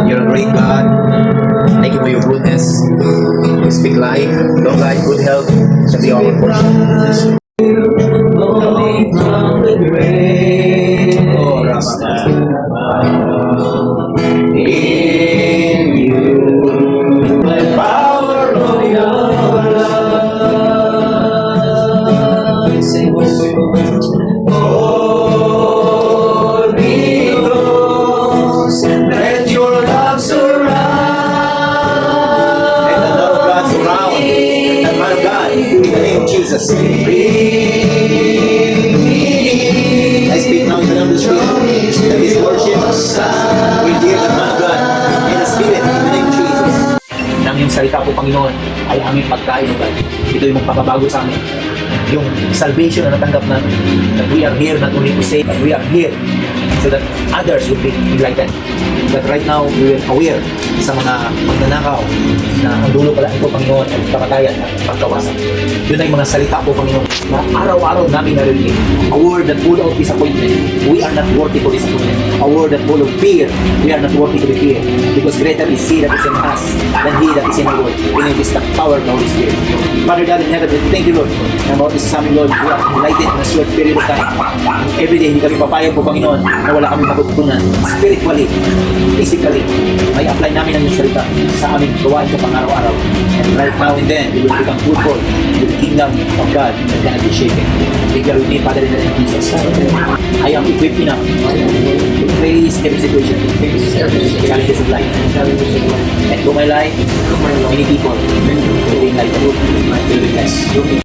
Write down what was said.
You're a great God. Thank you for your goodness. You speak life, long life, good health shall be our portion. Oh, Rasta. In you, the power of your love. Sing Holy Ghost, let your love surround. Let the love of God surround. The man of God, in the name of Jesus. I speak now in the name of the Spirit that this worship will hear the man of God in the Spirit in the name of Jesus. Nang yung salita po, Panginoon, ay aming pagkain, God. Ito yung magpapabago sa amin. Yung salvation na natanggap natin, that we are here not only to save, but we are here so that others will be enlightened. But right now, we are aware sa mga magnanakaw na ang dulo pala ito, Panginoon, ay kamatayan at pagkawasan. Yun ay mga salita po, Panginoon, na araw-araw namin narinig. A word that full of disappointment. We are not worthy for disappointment. A word that full of fear. We are not worthy to be feared. Because greater is He that is in us than he that is in the world. We need this the power of the Holy Spirit. Father God in heaven, thank you, Lord. Na about this sa amin, Lord, we are enlightened in a short period of time. Every day, hindi kami papayag po, Panginoon, na wala kami matutunan. Spiritually, physically, may apply namin ang salita sa aming gawain sa pang-araw-araw. And right now and then, we will become fruitful in the kingdom of God that cannot be shaken. Together with me, Father, in the name of Jesus. I am equipped enough to face every situation, challenges of life. And through my life, many people will be like the good, will be blessed.